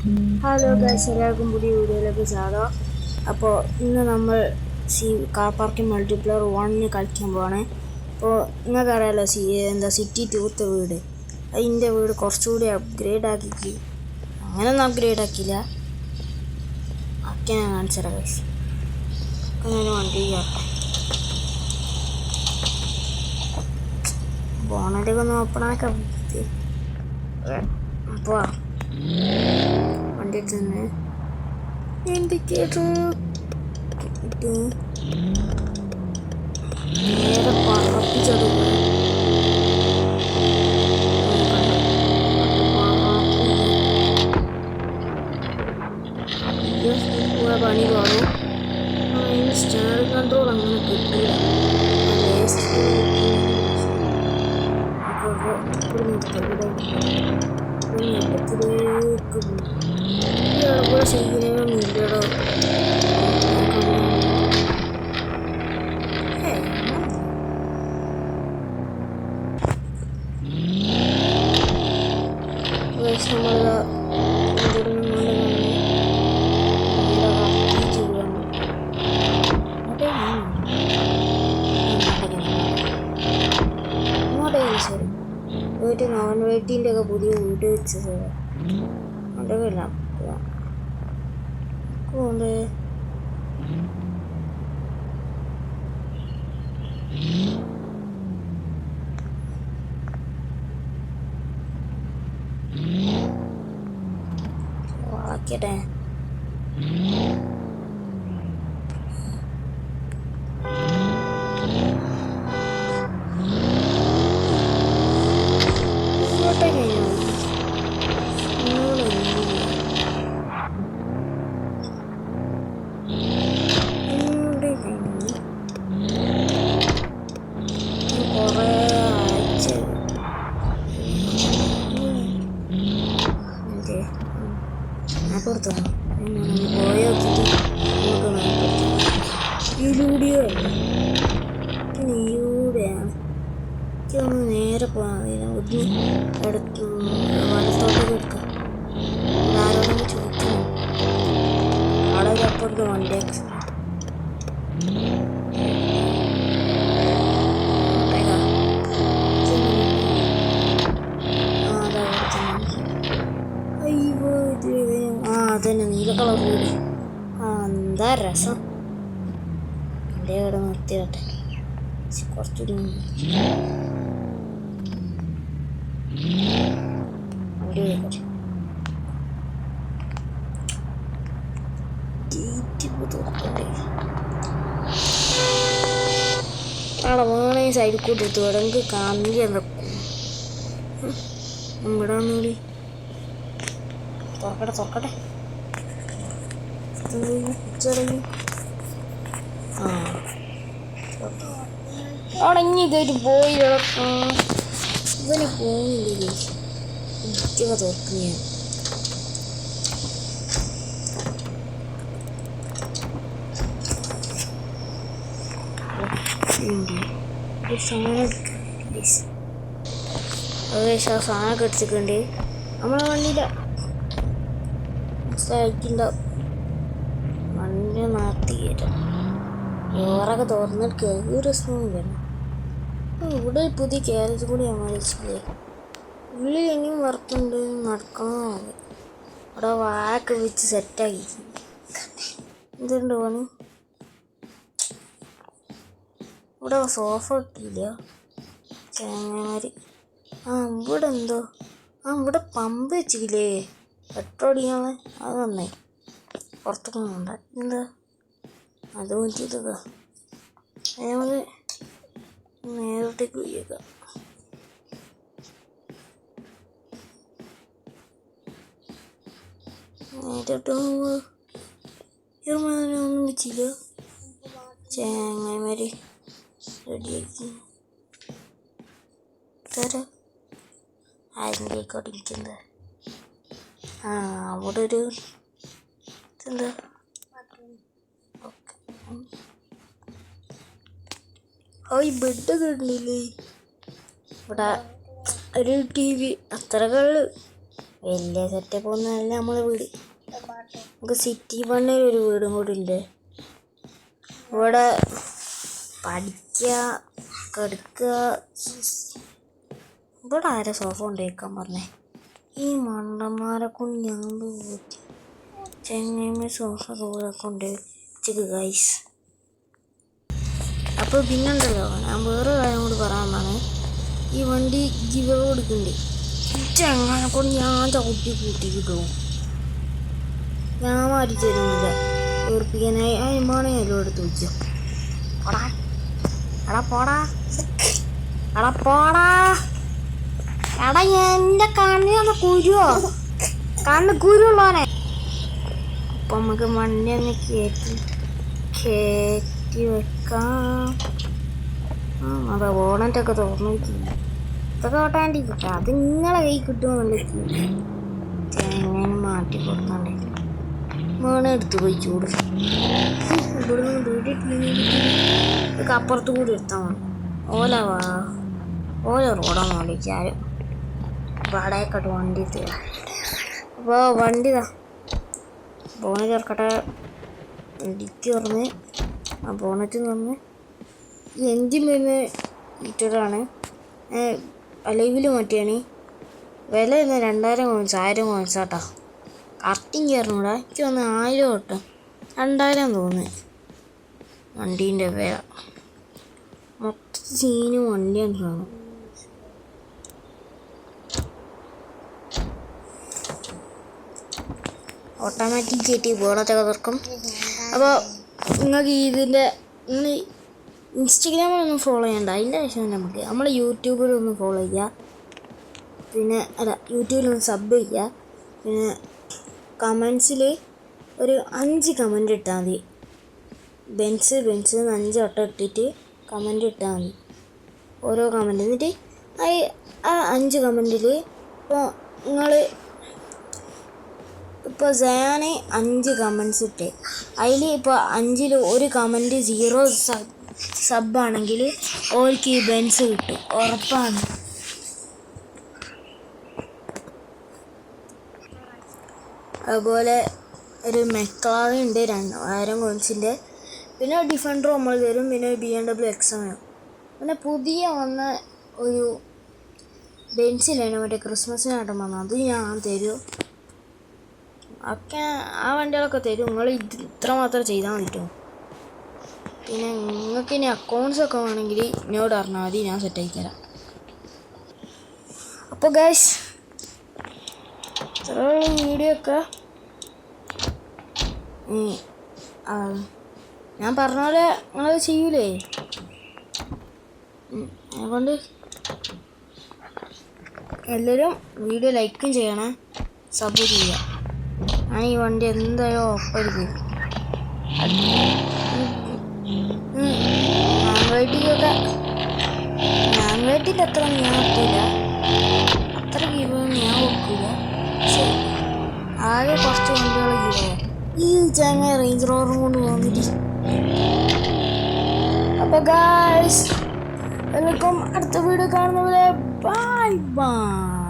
Hello guys, എല്ലാവർക്കും പുതിയ വീഡിയോയിലേക്ക് സ്വാഗതം. അപ്പോൾ ഇന്ന് നമ്മൾ കാർ പാർക്കിംഗ് മൾട്ടിപ്ലെയർ 1 കളിക്കാൻ പോവാണ്. അപ്പോൾ നിങ്ങൾക്കറിയാലോ സിറ്റി ടൂത്തെ വീട്, അതിൻ്റെ വീട് കുറച്ചുകൂടി അപ്ഗ്രേഡ് ആക്കി. അങ്ങനെയൊന്നും അപ്ഗ്രേഡ് ആക്കിയില്ല, ഒക്കെ ഞാൻ കാണിച്ചുതരാം ഗൈസ്. അങ്ങനെ വണ്ടി കയറട്ടെ. ബോണറ്റൊക്കെ ഒന്ന് ഓപ്പൺ ആക്കാം. അപ്പോൾ വണ്ടി തന്നെ ഇൻഡിക്കേറ്റർ ഇട്ട് നേരെ പറപ്പിച്ചത് പണി കാണും. അതിന് സ്റ്റാൻഡ് കൺട്രോൾ അങ്ങനെ കിട്ടില്ല. ഇവിടെ ചെയ്യുന്നതൊന്നും ഇല്ലടോ. വീട്ടിൽ നോൺ വെയിറ്റിൻ്റെ ഒക്കെ പുതിയ വീട് വെച്ചത് അതൊക്കെയല്ല കൊണ്ട് വളക്കട്ടെ. ഒന്ന് നേരെ പോകാൻ എടുത്ത് വലത്തോട്ടൊക്കെ എടുക്കാം. ആരോടെങ്കിലും ചോദിക്കണം. അവിടെ ഒരു അപ്പുറത്ത് വണ്ടി അതന്നെ നീല കളർ വീട്. എന്താ രസം. എൻ്റെ ഇവിടെ നിർത്തിയിട്ടെ കുറച്ചുകൂടി അവിടെ വേണേ സൈഡിൽ കൂട്ടി തുടങ്ങി കമ്പി എന്തൊക്കെ ഇവിടെ വന്നൂടി. തുറക്കട്ടെ അവിടെ ഇനി ഇതായിട്ട് പോയി ഇവന് പോകുന്നില്ലേ ഇതൊക്കെ തുറക്കുന്ന സാധനമൊക്കെ എടുത്തിട്ടുണ്ട്. നമ്മളെ വണ്ടിയില്ല സൈറ്റിണ്ടാവും. വണ്ടി നടത്തി കയറ്റാം. ഡോറൊക്കെ തുറന്നിട്ട് ഒരു രസമൊന്നുമില്ല. ഇവിടെ പുതിയ ക്യാരറ്റ് കൂടി അമരിച്ചില്ലേ. ഉള്ളിൽ ഇനിയും വറുത്തുണ്ട് നടക്കണം. അവിടെ വായൊക്കെ വെച്ച് സെറ്റാക്കി. എന്തുണ്ട് പണി? ഇവിടെ സോഫ ഇട്ടില്ല ചേങ്ങമാര്. ഇവിടെ എന്തോ ഇവിടെ പമ്പ് വെച്ചില്ലേ പെട്രോൾ അടിക്കാനുള്ള. അത് നന്നായി. പുറത്തൊക്കെ വേണ്ട. എന്താ അത് പറ്റിയതൊക്കെ നമുക്ക് നേരത്തേക്ക് പോയേക്കാം. നേരിട്ട് ഒന്നും വെച്ചില്ല. ചേങ്ങമാര് റെഡിയാക്കി തരാം. ആരെങ്കിലേക്കോട്ട് ഇരിക്കുന്നത്. അവിടെ ഒരു ഇതെന്താ ഈ ബെഡൊക്കെ ഉണ്ടല്ലേ. ഇവിടെ ഒരു TV അത്രകള് വലിയ സെറ്റപ്പ് ഒന്നുമല്ല നമ്മളെ വീട്. നമുക്ക് സിറ്റി പണിൽ ഒരു വീടും കൂടി ഉണ്ട്. ഇവിടെ പഠിക്കുക, കിടക്കുക. ഇവിടെ ആരെ സോഫ കൊണ്ടുവയ്ക്കാൻ പറഞ്ഞേ? ഈ മണ്ടന്മാരെ കൊണ്ട് ഞങ്ങൾ ചെങ്ങൈമ സോഫ ദൂരെ കൊണ്ട് വെച്ചത് ഗൈസ്. അപ്പോൾ പിന്നെന്തല്ലോ, ഞാൻ വേറെ കാര്യം കൂടി പറയാനാണ്. ഈ വണ്ടി ഗിവ് കൊടുക്കണ്ടേ ചെങ്ങനെ കൊണ്ട് ഞാൻ ചവിട്ടി കൂട്ടിക്കിട്ടു. ഞാൻ മാറ്റി തരുന്നില്ല ഏർപ്പിക്കാനായി. അതിമാണെ എല്ലാം എടുത്ത് വെച്ചോ. പോടാ എടാ പോടാ എടാ പോടാ എടാ. എൻ്റെ കണ്ണിന്ന് കുരുവോ? കണ്ണ് കുരുള്ളോനെ. അപ്പം നമുക്ക് വണ്ടി ഒന്ന് കയറ്റി വെക്കാം. അതെ ബോണറ്റൊക്കെ തുറന്നു വയ്ക്കില്ല. ഇതൊക്കെ ഓട്ടാണ്ടി കിട്ടുക. അത് നിങ്ങളെ കൈ കിട്ടുമെന്നല്ലേ എങ്ങനെ മാറ്റി കൊടുക്കാണ്ടേ. മേണ എടുത്ത് പോയി ചൂട് ഇവിടുന്ന് വീട്ടിൽ അപ്പുറത്ത് കൂടി എടുത്താൽ മതി. ഓല റോഡാന്ന് വിളിക്കാരും വാടകയ്ക്കോട്ട് വണ്ടി തരാം. അപ്പോൾ വണ്ടി ബോണറ്റ് ചേർക്കട്ടെ. ഡിക്കി തുറന്ന് ആ ബോണറ്റ് തുറന്ന് ഈ എൻജിൻ വരുന്ന ഹീറ്ററാണ്. ലൈവിൽ മാറ്റിയാണ്. വില ഇന്ന് 2000 കോയിൻസ് 1000 കോയിൻസ് കേട്ടോ. കറക്റ്റിങ് കയറണൂടാ. എനിക്ക് വന്ന് 1000 കേട്ടോ, 2000 തോന്നുന്നു വണ്ടീൻ്റെ വില. മൊത്തം സീനും വണ്ടിയാണ് സാധനം. ഓട്ടോമാറ്റിക് ആയിട്ട് ബോണറ്റൊക്കെ തുറക്കും. അപ്പോൾ നിങ്ങൾക്ക് ഇതിൻ്റെ ഇൻസ്റ്റഗ്രാമിലൊന്നും ഫോളോ ചെയ്യണ്ട, അതിൻ്റെ ആവശ്യം നമുക്ക്. നമ്മൾ യൂട്യൂബിലൊന്ന് ഫോളോ ചെയ്യുക. പിന്നെ യൂട്യൂബിലൊന്ന് സബ് ചെയ്യുക. പിന്നെ കമൻസിൽ ഒരു 5 കമൻറ്റ് ഇട്ടാൽ മതി. ബെൻസ് 5 വട്ടം ഇട്ടിട്ട് കമൻറ്റ് ഇട്ടാൽ മതി. ഓരോ കമൻറ്റ് എന്നിട്ട് ആ 5 കമൻറ്റിൽ ഇപ്പോൾ ഞാൻ 5 കമൻസ് ഇട്ട് അതിൽ ഇപ്പോൾ 5-ൽ ഒരു കമൻറ്റ് 0 സബ്ബാണെങ്കിൽ ഓർക്ക് ഈ ബെൻസ് കിട്ടും, ഉറപ്പാണ്. അതുപോലെ ഒരു മെക്ലാറൻ ഉണ്ട് 2000 കോയിൻസിൻ്റെ. പിന്നെ ഡിഫൻഡർ നമ്മൾ തരും. പിന്നെ BMW XM. പിന്നെ പുതിയ വന്ന ഒരു ബെൻസിലാണ് മറ്റേ ക്രിസ്മസിനായിട്ടും വന്നത്. അത് ഞാൻ തരും. ഒക്കെ ആ വണ്ടികളൊക്കെ തരും. നിങ്ങൾ ഇത്ര മാത്രം ചെയ്താൽ മതിട്ടോ. പിന്നെ നിങ്ങൾക്ക് ഇനി അക്കൗണ്ട്സൊക്കെ വേണമെങ്കിൽ എന്നോട് പറഞ്ഞാൽ മതി, ഞാൻ സെറ്റാക്കി തരാം. അപ്പോൾ ഗൈസ് ഇത്രയുള്ള വീഡിയോ ഒക്കെ ഞാൻ പറഞ്ഞ പോലെ നിങ്ങളത് ചെയ്യൂലേ? അതുകൊണ്ട് എല്ലാവരും വീഡിയോ ലൈക്കും ചെയ്യണേ, സബ് ചെയ്യുക. ഞാൻ ഈ വണ്ടി എന്തായാലും ഓഫായിരിക്കും. നാൻവേട്ടിൻ്റെ അത്ര ഞാൻ വെക്കില്ല, അത്ര ഗീവൊന്നും ഞാൻ വെക്കില്ല. പക്ഷെ ആകെ കുറച്ച് വണ്ടികൾ ഗീവോ ഈ ചങ്ങ റേഞ്ച് റോവറും കൊണ്ട് വന്നിട്ട്. അപ്പോൾ ഗായ്സ് എല്ലാവർക്കും അടുത്ത വീഡിയോ കാണുന്നവരെ ബൈ ബൈ.